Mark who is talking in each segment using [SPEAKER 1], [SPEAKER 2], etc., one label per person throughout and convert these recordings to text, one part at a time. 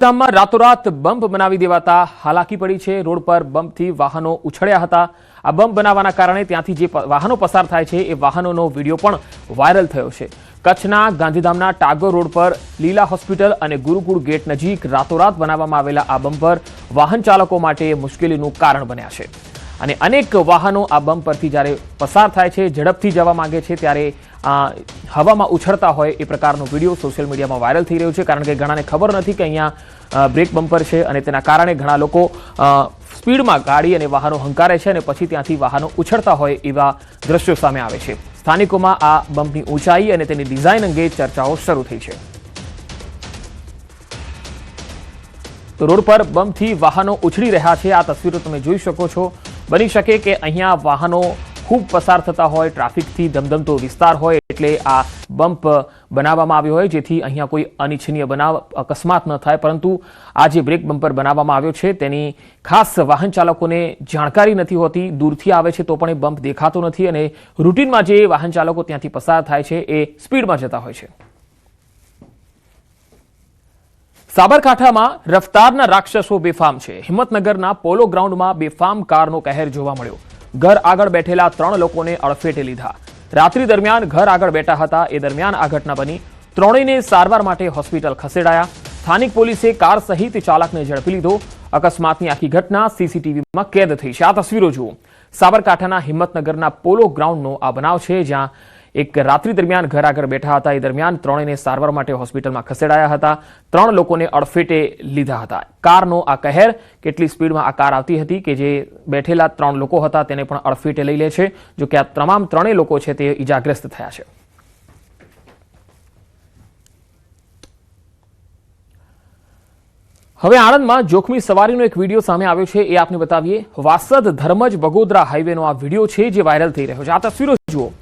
[SPEAKER 1] ગામમાં રાતોરાત બમ્પ બનાવી દેવાતા હાલાકી પડી છે। રોડ પર બમ્પથી વાહનો ઉછળ્યા હતા। આ બમ્પ બનાવવાના કારણે ત્યાંથી જે વાહનો પસાર થાય છે એ વાહનોનો વિડીયો પણ વાયરલ થયો છે। કચ્છના ગાંધીધામના ટાગોર રોડ પર લીલા હોસ્પિટલ અને ગુરુકુળ ગેટ નજીક રાતોરાત બનાવવામાં આવેલા આ બમ્પર વાહન ચાલકો માટે મુશ્કેલીનું કારણ બન્યા છે અને અનેક વાહનો આ બમ્પ પરથી જ્યારે પસાર થાય છે, ઝડપથી જવા માંગે છે ત્યારે હવામાં ઉછળતા હોય એ પ્રકારનો વિડીયો સોશિયલ મીડિયામાં વાયરલ થઈ રહ્યો છે। કારણ કે ઘણાને ખબર નથી કે અહીંયા બ્રેક બમ્પર છે અને તેના કારણે ઘણા લોકો સ્પીડમાં ગાડી અને વાહનો હંકારે છે અને પછી ત્યાંથી વાહનો ઉછળતા હોય એવા દ્રશ્યો સામે આવે છે। સ્થાનિકોમાં આ બમ્પની ઊંચાઈ અને તેની ડિઝાઇન અંગે ચર્ચાઓ શરૂ થઈ છે। તો રોડ પર બમ્પથી વાહનો ઉછળી રહ્યા છે। આ તસવીરો તમે જોઈ શકો છો। બની શકે કે અહીંયા વાહનો ખૂબ પસાર થતા હોય, ટ્રાફિકથી ધમધમતો વિસ્તાર હોય એટલે આ બમ્પ બનાવવામાં આવ્યો હોય જેથી અહીંયા કોઈ અનિચ્છનીય બનાવ અકસ્માત ન થાય। પરંતુ આ જે બ્રેક બમ્પર બનાવવામાં આવ્યો છે તેની ખાસ વાહન ચાલકોને જાણકારી નથી હોતી। દૂરથી આવે છે તો પણ એ બમ્પ દેખાતો નથી અને રૂટીનમાં જે વાહન ચાલકો ત્યાંથી પસાર થાય છે એ સ્પીડમાં જતા હોય છે। સાબરકાંઠામાં રફતારના રાક્ષસો બેફામ છે। હિંમતનગરના પોલો ગ્રાઉન્ડમાં બેફામ કારનો કહેર જોવા મળ્યો। ઘર આગળ બેઠેલા 3 લોકોને અડફેટે લીધા। રાત્રિ દરમિયાન ઘર આગળ બેઠા હતા એ દરમિયાન આ ઘટના બની। ત્રણેયને સારવાર માટે હોસ્પિટલ ખસેડાયા। સ્થાનિક પોલીસે કાર સહિત ચાલકને ઝડપી લીધો। અકસ્માતની આખી ઘટના સીસીટીવીમાં કેદ થઈ છે। આ તસવીરો જુઓ। સાબરકાંઠાના હિંમતનગરના પોલો ગ્રાઉન્ડનો આ બનાવ છે જ્યાં એક રાત્રિ દરમિયાન ઘર આગળ બેઠા હતા એ દરમિયાન ત્રણેયને સારવાર માટે હોસ્પિટલમાં ખસેડાયા હતા। 3 લોકોને અડફેટે લીધા હતા। કારનો આ કહેર, કેટલી સ્પીડમાં આ કાર આવતી હતી કે જે બેઠેલા 3 લોકો હતા તેને પણ અડફેટે લઈ લે છે। જો કે આ તમામ 3 લોકો છે તે ઇજાગ્રસ્ત થયા છે। હવે આણંદમાં જોખમી સવારીનો એક વિડીયો સામે આવ્યો છે એ આપને બતાવીએ। વાસદ ધર્મજ બગોદરા હાઈવેનો આ વિડીયો છે જે વાયરલ થઈ રહ્યો છે। આ તસવીરો જુઓ।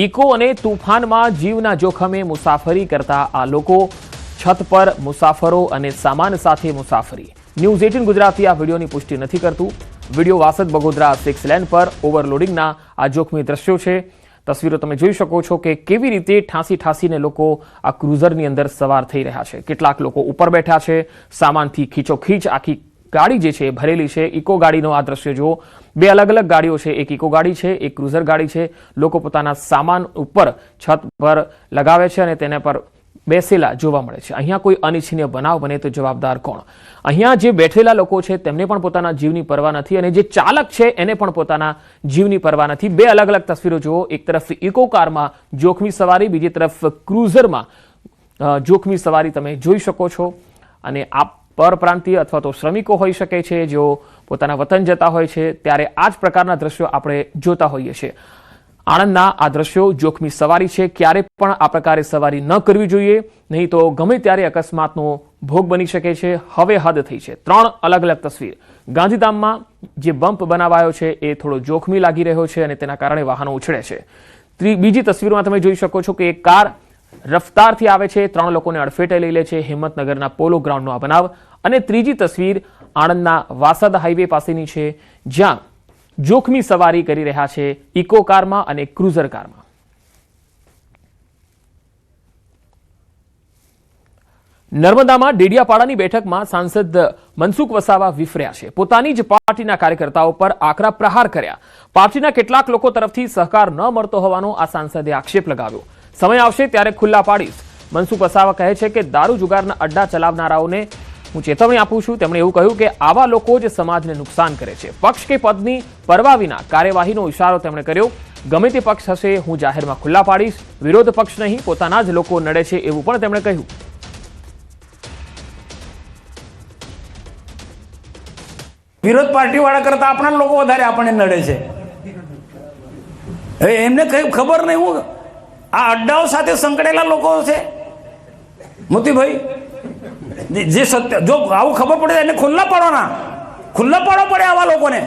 [SPEAKER 1] ઇકો અને તુફાનમાં જીવના જોખમે મુસાફરી કરતા આ લોકો, છત પર મુસાફરો અને સામાન સાથે મુસાફરી। ન્યૂઝ 18 ગુજરાતી આ વિડીયોની પુષ્ટિ નથી કરતું। વિડીયો વાસદ બગોદરા 6 લેન પર ઓવરલોડિંગના આ જોખમી દ્રશ્યો છે। તસવીરો તમે જોઈ શકો છો કે કેવી રીતે ઠાંસીને લોકો આ ક્રુઝરની અંદર સવાર થઈ રહ્યા છે। કેટલાક લોકો ઉપર બેઠા છે, સામાનથી ખીચોખીચ આખી ગાડી જે છે ભરેલી છે। ઇકો ગાડીનો આ દ્રશ્ય જુઓ। 2 અલગ અલગ ગાડીઓ છે, એક ઇકો ગાડી છે, એક ક્રુઝર ગાડી છે। લોકો પોતાના સામાન ઉપર છત પર લગાવે છે અને તેના પર બેસેલા જોવા મળે છે। અહીંયા કોઈ અનિચ્છનીય બનાવ બને તો જવાબદાર કોણ? અહીંયા જે બેઠેલા લોકો છે તેમને પણ પોતાના જીવની પરવા નથી અને જે ચાલક છે એને પણ પોતાના જીવની પરવા નથી। 2 અલગ અલગ તસવીરો જુઓ। એક તરફ ઇકો કારમાં જોખમી સવારી, બીજી તરફ ક્રુઝરમાં જોખમી સવારી તમે જોઈ શકો છો। અને આ પરપ્રાંતીય અથવા તો શ્રમિકો હોઈ શકે છે જેઓ પોતાના વતન જતા હોય છે ત્યારે આ જ પ્રકારના દ્રશ્યો આપણે જોતા હોઈએ છીએ। આણંદના આ દ્રશ્યો જોખમી સવારી છે। ક્યારે પણ આ પ્રકારે સવારી ન કરવી જોઈએ, નહીં તો ગમે ત્યારે અકસ્માતનો ભોગ બની શકે છે। હવે હદ થઈ છે। 3 અલગ અલગ તસવીર। ગાંધીધામમાં જે બમ્પ બનાવાયો છે એ થોડો જોખમી લાગી રહ્યો છે અને તેના કારણે વાહનો ઉછળે છે। બીજી તસવીરમાં તમે જોઈ શકો છો કે એક કાર રફતારથી આવે છે, 3 લોકોને અડફેટે લઈ લે છે। હિંમતનગરના પોલો ગ્રાઉન્ડનો આ બનાવ। અને ત્રીજી તસવીર આણંદના વાસદ હાઈવે પાસેની છે જ્યાં જોખમી સવારી કરી રહ્યા છે ઇકો કારમાં અને ક્રુઝર કારમાં। નર્મદામાં ડેડિયાપાડાની બેઠકમાં સાંસદ મનસુખ વસાવા વિફર્યા છે। પોતાની જ પાર્ટીના કાર્યકર્તાઓ પર આકરા પ્રહાર કર્યા। પાર્ટીના કેટલાક લોકો તરફથી સહકાર ન મળતો હોવાનો આ સાંસદે આક્ષેપ લગાવ્યો। સમય આવશે ત્યારે ખુલ્લા પાડીશ। મનસુખ વસાવા કહે છે કે દારૂ જુગારના અડ્ડા ચલાવનારાઓને હું ચેતવણી આપું છું। તેમણે એવું કહ્યું કે આવા લોકો જ સમાજને નુકસાન કરે છે। પક્ષ કે પદની પરવા વિના કાર્યવાહીનો ઇશારો તેમણે કર્યો। ગમે તે પક્ષ હશે હું જાહેરમાં ખુલ્લા પાડીશ। વિરોધ પક્ષ નહીં, પોતાના જ લોકો નડે છે એવું પણ તેમણે કહ્યું।
[SPEAKER 2] વિરોધ પાર્ટીવાળા કરતા આપણા લોકો વધારે આપણને નડે છે। હવે એમને કઈ ખબર નહીં હું આ અડ્ડાઓ સાથે સંકળાયેલા લોકો છે। મોતીભાઈ, જે સત્ય જો આવું ખબર પડે એને ખુલ્લા પાડવો પડે આવા લોકોને।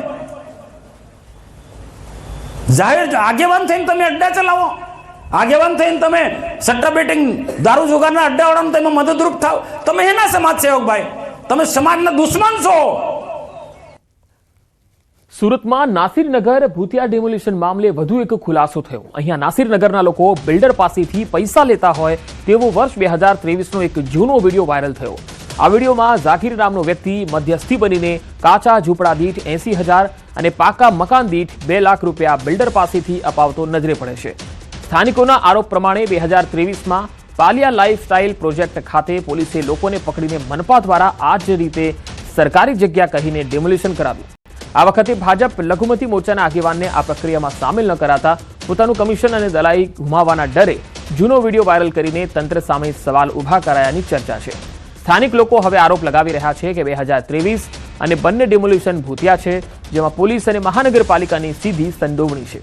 [SPEAKER 2] જાહેર આગેવાન થઈને તમે અડ્ડા ચલાવો, આગેવાન થઈને તમે સટ્ટા બેટિંગ દારૂ જુગારના અડ્ડાવાળાને તમે મદદરૂપ થાવ, તમે એના સમાજ સેવક ભાઈ, તમે સમાજના દુશ્મન છો।
[SPEAKER 1] સુરતમાં નાસિરનગર ભૂતિયા ડેમોલિશન મામલે વધુ એક ખુલાસો થયો। અહીંયા નાસિરનગરના લોકો બિલ્ડર પાસેથી પૈસા લેતા હોય તેવો વર્ષ 2023નો એક જૂનો વિડીયો વાયરલ થયો। આ વિડીયોમાં ઝાકીર નામનો વ્યક્તિ મધ્યસ્થી બનીને કાચા ઝૂંપડા દીઠ 80,000 અને પાકા મકાન દીઠ 2 લાખ રૂપિયા બિલ્ડર પાસેથી અપાવતો નજરે પડે છે. સ્થાનિકોના આરોપ પ્રમાણે 2023માં પાલિયા લાઇફસ્ટાઇલ પ્રોજેક્ટ ખાતે પોલીસે લોકોને પકડીને મનપા દ્વારા આ જ રીતે સરકારી જગ્યા કહીને ડેમોલિશન કરાવ્યું. આ વખતે ભાજપ લઘુમતી મોરચાના આગેવાનને આ પ્રક્રિયામાં સામેલ ન કરાતા પોતાનું કમિશન અને દલાઈ ગુમાવવાના ડરે જૂનો વિડીયો વાયરલ કરીને તંત્ર સામે સવાલ ઉભા કરાયાની ચર્ચા છે. સ્થાનિક લોકો હવે આરોપ લગાવી રહ્યા છે કે 2023 અને બંને ડેમોલિશન ભૂતિયા છે, જેમાં પોલીસ અને મહાનગરપાલિકાની સીધી સંડોવણી છે.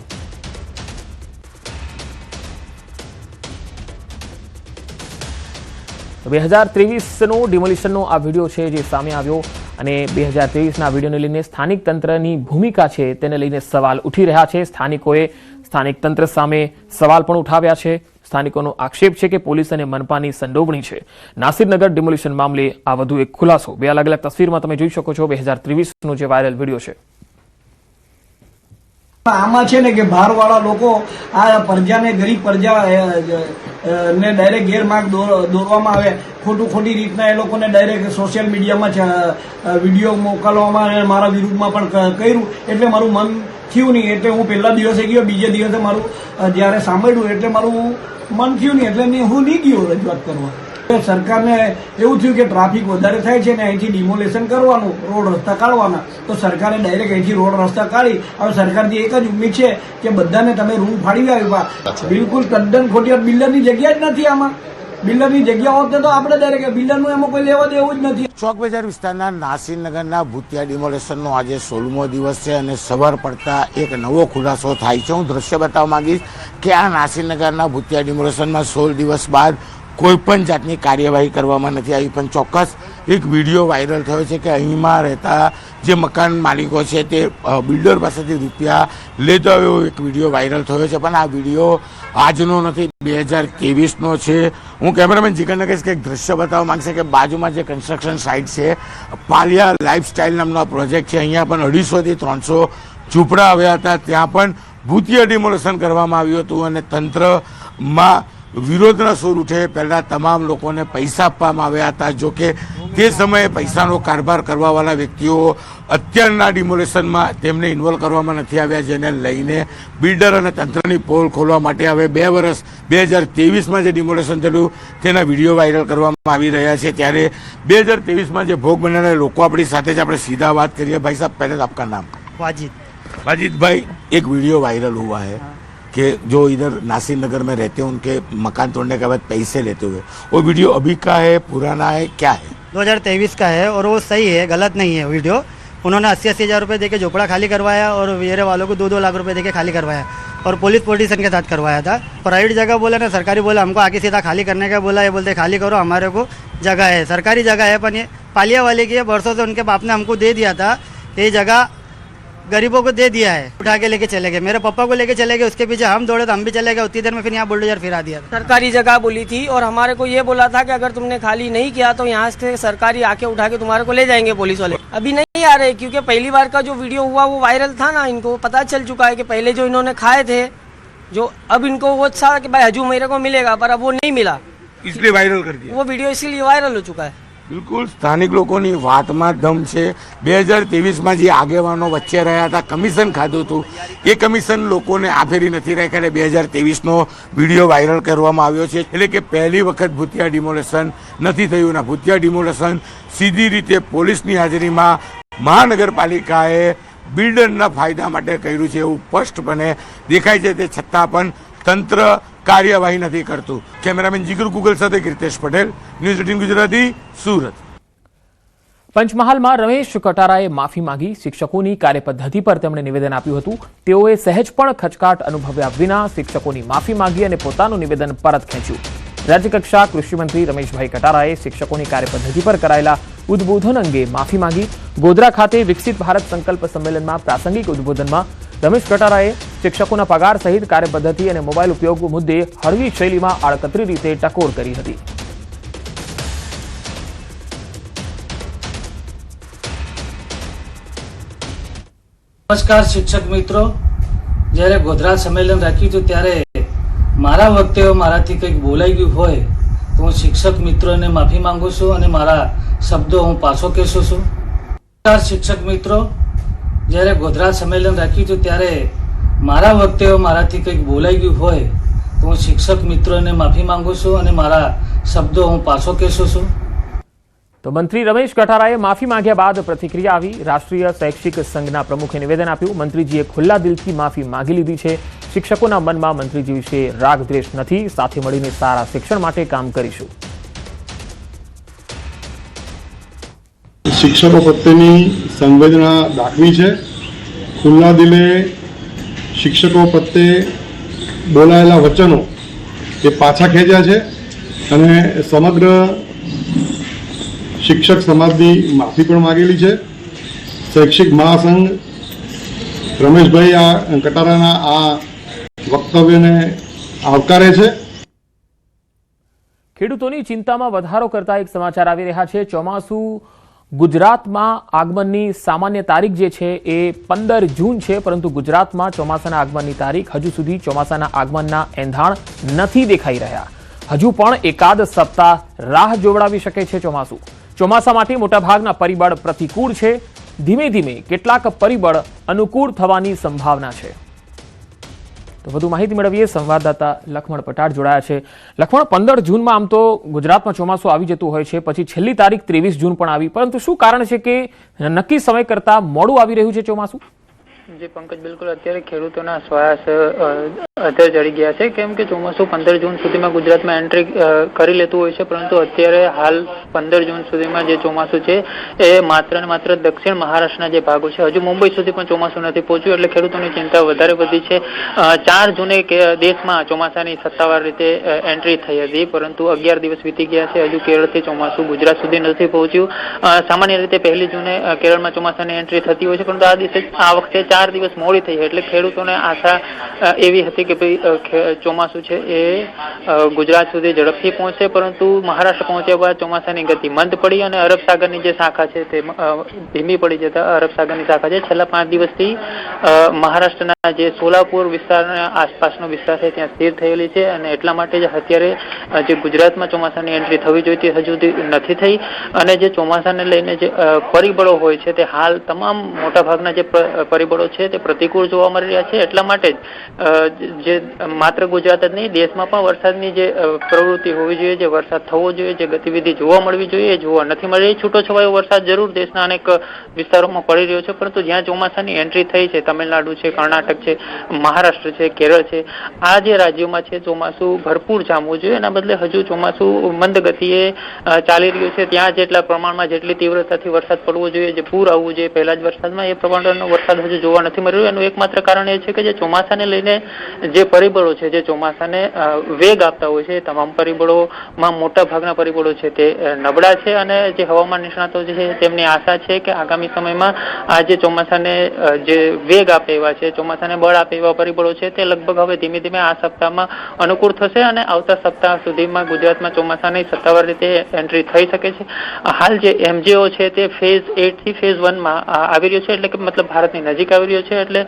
[SPEAKER 1] તો 2023નો ડિમોલિશનનો આ વિડીયો છે જે સામે આવ્યો અને 2023ના વિડીયોને લઈને સ્થાનિક તંત્રની ભૂમિકા છે તેને લઈને સવાલ ઉઠી રહ્યા છે. સ્થાનિકોએ સ્થાનિક તંત્ર સામે સવાલ પણ ઉઠાવ્યા છે. સ્થાનિકોનો આક્ષેપ છે કે પોલીસ અને મનપાની સંડોવણી છે. નાસિરનગર ડિમોલિશન મામલે આ વધુ એક ખુલાસો. બે અલગ અલગ તસવીરમાં તમે જોઈ શકો છો 2023નો જે વાયરલ વિડીયો છે.
[SPEAKER 3] આમાં છે ને કે બહારવાળા લોકો આ પ્રજાને ગરીબ પ્રજા ને ડાયરેક્ટ ગેરમાર્ગ દોરવામાં આવે, ખોટી રીતના એ લોકોને ડાયરેક્ટ સોશિયલ મીડિયામાં વિડીયો મોકલવામાં અને મારા વિરુદ્ધમાં પણ કર્યું. એટલે મારું મન થયું નહીં. એટલે હું પહેલા દિવસે ગયો, બીજે દિવસે મારું જ્યારે સાંભળ્યું એટલે મારું મન થયું નહીં. એટલે હું નહીં ગયો રજૂઆત કરવા. સરકારને એવું થયું કે ટ્રાફિક વધારે થાય છે ને અહીંથી ડિમોલેશન કરવાનું, રોડ રસ્તા કાઢવાના. તો સરકારે ડાયરેક્ટ અહીંથી રોડ રસ્તા કાઢી. હવે સરકારથી એક જ ઉમ્મીદ છે કે બધાને તમે રૂમ ફાડી આવ્યા. બિલકુલ તદ્દન ખોટી. બિલ્ડરની જગ્યા જ નથી આમાં. બિલ્ડરની જગ્યા હોત તો આપણે ડાયરેક્ટ બિલ્ડરનું એમાં કોઈ લેવા દેવું જ નથી.
[SPEAKER 4] ચોક બજાર વિસ્તારના નાસિરનગરના ભૂતિયા ડિમોલેશનનો આજે 16મો દિવસ છે અને સવાર પડતા એક નવો ખુલાસો થાય છે. હું દ્રશ્ય બતાવવા માંગીશ કે આ નાસિરનગરના ભૂતિયા ડિમોલેશનમાં 16 દિવસ બાદ કોઈ પણ જાતની કાર્યવાહી કરવામાં નથી આવી. પણ ચોક્કસ એક વિડીયો વાયરલ થયો છે કે અહીંમાં રહેતા જે મકાન માલિકો છે તે બિલ્ડર પાસેથી રૂપિયા લેતા એવો એક વિડીયો વાયરલ થયો છે. પણ આ વિડીયો આજનો નથી, 2023નો છે. હું કેમેરામેન જીગરને કહીશ કે એક દ્રશ્ય બતાવવા માંગશે કે બાજુમાં જે કન્સ્ટ્રક્શન સાઇટ છે પાલિયા લાઇફસ્ટાઇલ નામનો આ પ્રોજેક્ટ છે. અહીંયા પણ 250 થી 300 ઝૂંપડા આવ્યા હતા. ત્યાં પણ ભૂતિયા ડિમોલેશન કરવામાં આવ્યું હતું અને તંત્રમાં વિરોધના સૂર ઉઠે પહેલા તમામ લોકોને પૈસા આપવામાં આવ્યા હતા. જોકે તે સમયે પૈસાનો કારભાર કરવાવાળા વ્યક્તિઓ અત્યારના ડિમોલેશનમાં તેમને ઇન્વોલ્વ કરવામાં નથી આવ્યા, જેને લઈને બિલ્ડર અને તંત્રની પોલ ખોલવા માટે હવે 2 વર્ષ 2023માં જે ડિમોલેશન થયું તેના વિડીયો વાયરલ કરવામાં આવી રહ્યા છે. ત્યારે 2023માં જે ભોગ બનનારા લોકો આપણી સાથે જ આપણે સીધા વાત કરીએ. ભાઈ સાहब, पहले आपका नाम? वाजिद भाई, एक वीडियो वायरल हुआ है कि जो इधर नासिरनगर में रहते हैं उनके मकान तोड़ने के बाद पैसे लेते हुए, वो वीडियो अभी का है, पुराना है, क्या है?
[SPEAKER 5] 2023 का है और वो सही है, गलत नहीं है वीडियो. उन्होंने 80-80 हज़ार रुपये देके झोपड़ा खाली करवाया और मेरे वालों को 2-2 लाख रुपए देके खाली करवाया और पुलिस प्रोटेक्शन के साथ करवाया था. प्राइवेट जगह बोला ना, सरकारी बोला हमको आगे सीधा खाली करने का बोला. ये बोलते खाली करो, हमारे को जगह है, सरकारी जगह है. पर ये पालिया वाले की है, बरसों से उनके बाप ने हमको दे दिया था. ये जगह गरीबों को दे दिया है, उठा के लेके चले गए. मेरे पापा को लेके चले गए, उसके पीछे हम दौड़े तो हम भी चले गए. उतनी देर में फिर यहाँ बुलडोजर फिरा दिया.
[SPEAKER 6] सरकारी जगह बोली थी और हमारे को ये बोला था कि अगर तुमने खाली नहीं किया तो यहाँ से सरकारी आके उठा के तुम्हारे को ले जाएंगे पुलिस वाले. अभी नहीं आ रहे क्योंकि पहली बार का जो वीडियो हुआ वो वायरल था ना, इनको पता चल चुका है कि पहले जो इन्होंने खाए थे, जो अब इनको वो था कि भाई हजू मेरे को मिलेगा, पर अब वो नहीं मिला,
[SPEAKER 4] इसलिए वायरल कर दिया.
[SPEAKER 6] वो वीडियो इसीलिए वायरल हो चुका है.
[SPEAKER 4] બિલકુલ સ્થાનિક લોકોની વાતમાં દમ છે. 2023માં જે આગેવાનો વચ્ચે રહ્યા હતા, કમિશન ખાધું હતું, એ કમિશન લોકોને આ ફેરી નથી રાખ્યા. એટલે 2023નો વિડીયો વાયરલ કરવામાં આવ્યો છે. એટલે કે પહેલી વખત ભૂતિયા ડિમોલેશન નથી થયું ને ભૂતિયા ડિમોલેશન સીધી રીતે પોલીસની હાજરીમાં મહાનગરપાલિકાએ બિલ્ડરના ફાયદા માટે કર્યું છે એવું સ્પષ્ટપણે દેખાય છે. તે છતાં પણ તંત્ર કાર્યવાહી નથી કરતું. કેમેરામેન જીગર ગુગલ સાથે કીર્તેશ પટેલ, ન્યૂઝ 18 ગુજરાતી, સુરત.
[SPEAKER 1] પંચમહાલમાં રમેશ કટારાએ માફી માંગી. શિક્ષકોની કાર્યપદ્ધતિ પર તેમણે નિવેદન આપ્યું હતું. તેઓએ સહેજ પણ ખચકાટ અનુભવ્યા વિના શિક્ષકોની માફી માંગી અને પોતાનું નિવેદન પરત ખેંચ્યું. રાજ્યકક્ષા કૃષિમંત્રી રમેશભાઈ કટારાએ શિક્ષકોની કાર્યપદ્ધતિ પર કરાયેલા ઉદ્બોધન અંગે માફી માંગી. ગોધરા ખાતે વિકસિત ભારત સંકલ્પ સંમેલનમાં પ્રાસંગિક ઉદ્બોધનમાં રમેશ કટારાએ શિક્ષકોના પગાર સહિત કાર્યપદ્ધતિ અને મોબાઈલ ઉપયોગ મુદ્દે હળવી શૈલીમાં આડકતરી રીતે ટકોર કરી હતી.
[SPEAKER 7] નમસ્કાર શિક્ષક મિત્રો, જ્યારે ગોધરા સંમેલન રાખ્યું હતું ત્યારે મારા વખતે મારાથી કંઈક બોલાઈ ગયું હોય તો હું શિક્ષક મિત્રોને માફી માંગુ છું અને મારા શબ્દો હું પાછો કહેશું છું. શિક્ષક મિત્રો, જ્યારે ગોધરા સંમેલન રાખ્યું હતું ત્યારે મારા વખતે મારાથી કંઈક બોલાઈ ગયું હોય તો હું શિક્ષક મિત્રોને માફી માંગુ છું અને મારા શબ્દો હું પાછો કહેશું છું.
[SPEAKER 1] તો મંત્રી રમેશ કટારાએ માફી માંગ્યા બાદ પ્રતિક્રિયા આવી. રાષ્ટ્રીય શૈક્ષિક સંઘના પ્રમુખે નિવેદન આપ્યું. મંત્રીજીએ ખુલ્લા દિલથી માફી માંગી લીધી છે. શિક્ષકોના મનમાં મંત્રીજી વિશે રાગ દ્વેષ નથી. સાથે મળીને સારા શિક્ષણ માટે કામ કરીશું.
[SPEAKER 8] શિક્ષકો પ્રત્યેની સંવેદના દાખવી છે. ખુલ્લા દિલે શિક્ષકો પ્રત્યે બોલાયેલા વચનો એ પાછા ખેંચ્યા છે અને સમગ્ર શિક્ષક સમાજની માફી પણ માગેલી છે. શૈક્ષિક મહાસંઘ રમેશભાઈ આ કટારાના આ વક્તવ્યને આવકારે છે.
[SPEAKER 1] ખેડૂતોની ચિંતામાં વધારો કરતા એક સમાચાર આવી રહ્યા છે. ચોમાસું ગુજરાતમાં આગમનની સામાન્ય તારીખ જે છે એ 15 જૂન છે, પરંતુ ગુજરાતમાં ચોમાસાના આગમનની તારીખ હજુ સુધી ચોમાસાના આગમનના એંધાણ નથી દેખાઈ રહ્યા. હજુ પણ એકાદ સપ્તાહ રાહ જોવડાવી શકે છે ચોમાસું. ચોમાસા માટે મોટાભાગના પરિબળ પ્રતિકૂળ છે. ધીમે ધીમે કેટલાક પરિબળ અનુકૂળ થવાની સંભાવના છે. તો વધુ માહિતી મેળવીએ. સંવાદદાતા લખમણ પટાડ જોડાયા છે. લખમણ, 15 જૂનમાં આમ તો ગુજરાતમાં ચોમાસું આવી જતું હોય છે, પછી છેલ્લી તારીખ 23 જૂન પણ આવી, પરંતુ શું કારણ છે કે નક્કી સમય કરતા મોડું આવી રહ્યું છે ચોમાસું?
[SPEAKER 9] જી પંકજ, બિલકુલ અત્યારે ખેડૂતોના શ્વાસ અધર ચડી ગયા છે, કેમ કે ચોમાસું 15 જૂન સુધીમાં ગુજરાતમાં એન્ટ્રી કરી લેતું હોય છે, પરંતુ અત્યારે હાલ 15 જૂન સુધીમાં જે ચોમાસું છે એ માત્ર ને માત્ર દક્ષિણ મહારાષ્ટ્રના જે ભાગો છે, હજુ મુંબઈ સુધી પણ ચોમાસું નથી પહોંચ્યું, એટલે ખેડૂતોની ચિંતા વધારે વધી છે. 4 જૂને દેશમાં ચોમાસાની સત્તાવાર રીતે એન્ટ્રી થઈ હતી, પરંતુ 11 દિવસ વીતી ગયા છે, હજુ કેરળથી ચોમાસું ગુજરાત સુધી નથી પહોંચ્યું. સામાન્ય રીતે 1 જૂને કેરળમાં ચોમાસાની એન્ટ્રી થતી હોય છે, પરંતુ આ વખતે 4 દિવસ મોડી થઈ, એટલે ખેડૂતોને આશા એવી હતી કે ભાઈ ચોમાસું છે એ ગુજરાત સુધી ઝડપથી પહોંચશે, પરંતુ મહારાષ્ટ્ર પહોંચ્યા બાદ ચોમાસાની ગતિ મંદ પડી અને અરબ સાગરની જે શાખા છે તે ધીમી પડી જતા અરબ સાગરની શાખા છે છેલ્લા 5 દિવસથી મહારાષ્ટ્રના જે સોલાપુર વિસ્તારના આસપાસનો વિસ્તાર છે ત્યાં સ્થિર થયેલી છે, અને એટલા માટે જ અત્યારે જે ગુજરાતમાં ચોમાસાની એન્ટ્રી થવી જોઈતી હજુ સુધી નથી થઈ. અને જે ચોમાસાને લઈને જે પરિબળો હોય છે તે હાલ તમામ મોટાભાગના જે પરિબળો છે તે પ્રતિકૂળ જોવા મળી રહ્યા છે. એટલા માટે જ જે માત્ર ગુજરાત જ નહીં, દેશમાં પણ વરસાદની જે પ્રવૃત્તિ હોવી જોઈએ, જે વરસાદ થવો જોઈએ, જે ગતિવિધિ જોવા મળવી જોઈએ એ જોવા નથી મળી રહી. છૂટોછવાયો વરસાદ જરૂર દેશના અનેક વિસ્તારોમાં પડી રહ્યો છે, પરંતુ જ્યાં ચોમાસાની એન્ટ્રી થઈ છે, તમિલનાડુ છે, કર્ણાટક છે, મહારાષ્ટ્ર છે, કેરળ છે, આ જે રાજ્યોમાં છે ચોમાસું ભરપૂર જામવું જોઈએ, એના બદલે હજુ ચોમાસું મંદ ગતિએ ચાલી રહ્યું છે. ત્યાં જેટલા પ્રમાણમાં જેટલી તીવ્રતાથી વરસાદ પડવો જોઈએ, જે પૂર આવવું જોઈએ પહેલા જ વરસાદમાં, એ પ્રમાણનો વરસાદ હજુ જોવા નથી મળી રહ્યું. એનું એકમાત્ર કારણ એ છે કે જે ચોમાસાને લઈને જે પરિબળો છે, જે ચોમાસાને વેગ આપતા હોય છે, તમામ પરિબળોમાં મોટા ભાગના પરિબળો છે તે નબળા છે, અને જે હવામાન નિષ્ણાતો છે તેમની આશા છે કે આગામી સમયમાં આ જે ચોમાસાને જે વેગ આપે એવા છે, ચોમાસાને બળ આપે એવા પરિબળો છે તે લગભગ હવે ધીમે ધીમે આ સપ્તાહમાં અનુકૂળ થશે, અને આવતા સપ્તાહ સુધીમાં ગુજરાતમાં ચોમાસાની સત્તાવાર રીતે એન્ટ્રી થઈ શકે છે. હાલ જે એમજીઓ છે તે ફેઝ 8 થી ફેઝ 1 માં આવી રહ્યો છે, એટલે કે મતલબ ભારતની નજીક આવી રહ્યો છે. એટલે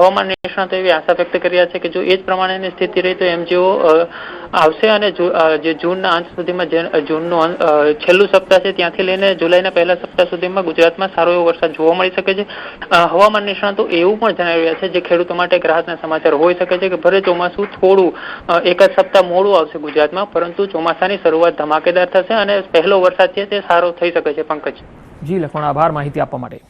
[SPEAKER 9] હવામાન નિષ્ણાતો એવી આશા વ્યક્ત કર્યા છે કે જો એ જ પ્રમાણેની સ્થિતિ રહી તો એમજીઓ આવશે, અને જે જૂનના અંત સુધીમાં જૂનનું છેલ્લું સપ્તાહ છે ત્યાંથી લઈને જુલાઈના પહેલા સપ્તાહ સુધીમાં ગુજરાતમાં સારો એવો વરસાદ જોવા મળી શકે છે. હવામાન નિષ્ણાતો એવું પણ જણાવી રહ્યા છે, જે ખેડૂતો માટે એક રાહતના સમાચાર હોઈ શકે છે, કે ભલે ચોમાસું થોડું એકાદ સપ્તાહ મોડું આવશે ગુજરાતમાં, પરંતુ ચોમાસાની શરૂઆત ધમાકેદાર થશે અને પહેલો વરસાદ છે તે સારો થઈ શકે છે. પંકજ.
[SPEAKER 1] જી લખમણ, આભાર માહિતી આપવા માટે.